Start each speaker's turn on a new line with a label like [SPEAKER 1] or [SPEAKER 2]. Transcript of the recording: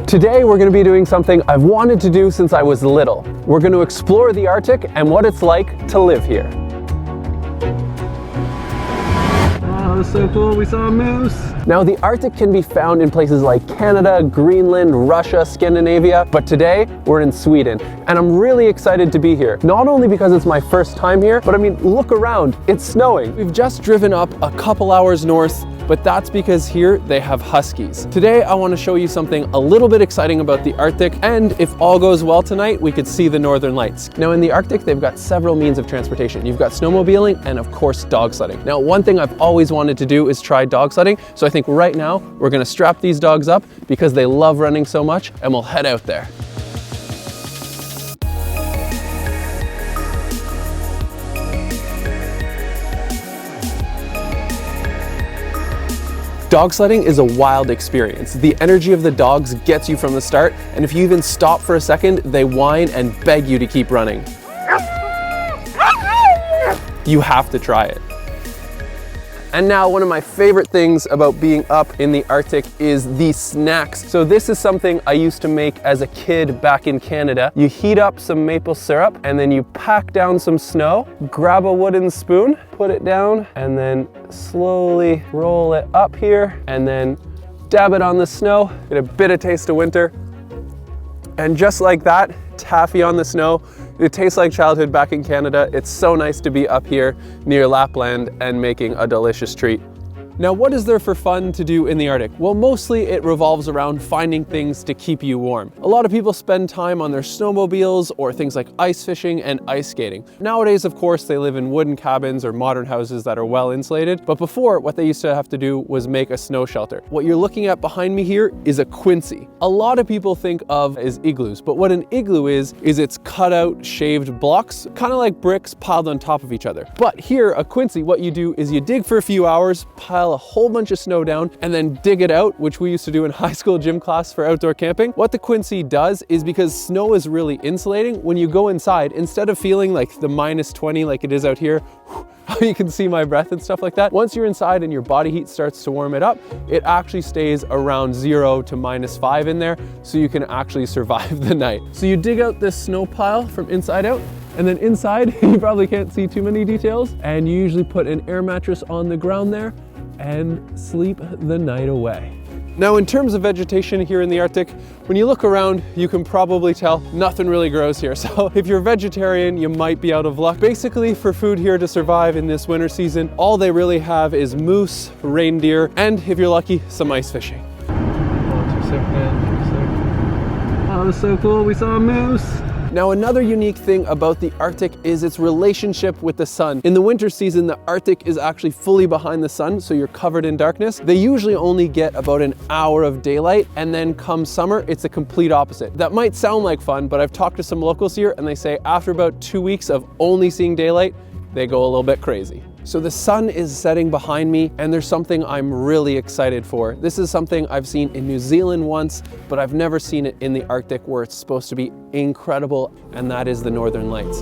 [SPEAKER 1] Today we're going to be doing something I've wanted to do since I was little. We're going to explore the Arctic and what it's like to live here. Oh, that was so cool, we saw a moose! Now the Arctic can be found in places like Canada, Greenland, Russia, Scandinavia, but today we're in Sweden and I'm really excited to be here. Not only because it's my first time here, but I mean, look around, it's snowing. We've just driven up a couple hours north, but that's because here they have huskies. Today I want to show you something a little bit exciting about the Arctic, and if all goes well tonight, we could see the northern lights. Now in the Arctic, they've got several means of transportation. You've got snowmobiling and of course dog sledding. Now one thing I've always wanted to do is try dog sledding, so I think right now we're going to strap these dogs up because they love running so much, and we'll head out there. Dog sledding is a wild experience. The energy of the dogs gets you from the start, and if you even stop for a second, they whine and beg you to keep running. You have to try it. And now one of my favorite things about being up in the Arctic is the snacks. So this is something I used to make as a kid back in Canada. You heat up some maple syrup and then you pack down some snow, grab a wooden spoon, put it down, and then slowly roll it up here and then dab it on the snow. Get a bit of taste of winter. And just like that, taffy on the snow. It tastes like childhood back in Canada. It's so nice to be up here near Lapland and making a delicious treat. Now, what is there for fun to do in the Arctic? Well, mostly it revolves around finding things to keep you warm. A lot of people spend time on their snowmobiles or things like ice fishing and ice skating. Nowadays, of course, they live in wooden cabins or modern houses that are well insulated. But before, what they used to have to do was make a snow shelter. What you're looking at behind me here is a quinzee. A lot of people think of as igloos, but what an igloo is it's cut out shaved blocks, kind of like bricks piled on top of each other. But here, a quinzee, what you do is you dig for a few hours, pile a whole bunch of snow down, and then dig it out, which we used to do in high school gym class for outdoor camping. What the quinzee does is, because snow is really insulating, when you go inside, instead of feeling like the -20 like it is out here, you can see my breath and stuff like that. Once you're inside and your body heat starts to warm it up, it actually stays around 0 to -5 in there, so you can actually survive the night. So you dig out this snow pile from inside out, and then inside, you probably can't see too many details, and you usually put an air mattress on the ground there and sleep the night away. Now, in terms of vegetation here in the Arctic, when you look around, you can probably tell nothing really grows here. So if you're vegetarian, you might be out of luck. Basically, for food here to survive in this winter season, all they really have is moose, reindeer, and if you're lucky, some ice fishing. Oh, too sick, man, too sick. Oh, that was so cool, we saw a moose. Now, another unique thing about the Arctic is its relationship with the sun. In the winter season, the Arctic is actually fully behind the sun, so you're covered in darkness. They usually only get about an hour of daylight, and then come summer, it's the complete opposite. That might sound like fun, but I've talked to some locals here, and they say after about 2 weeks of only seeing daylight, they go a little bit crazy. So the sun is setting behind me, and there's something I'm really excited for. This is something I've seen in New Zealand once, but I've never seen it in the Arctic, where it's supposed to be incredible, and that is the northern lights.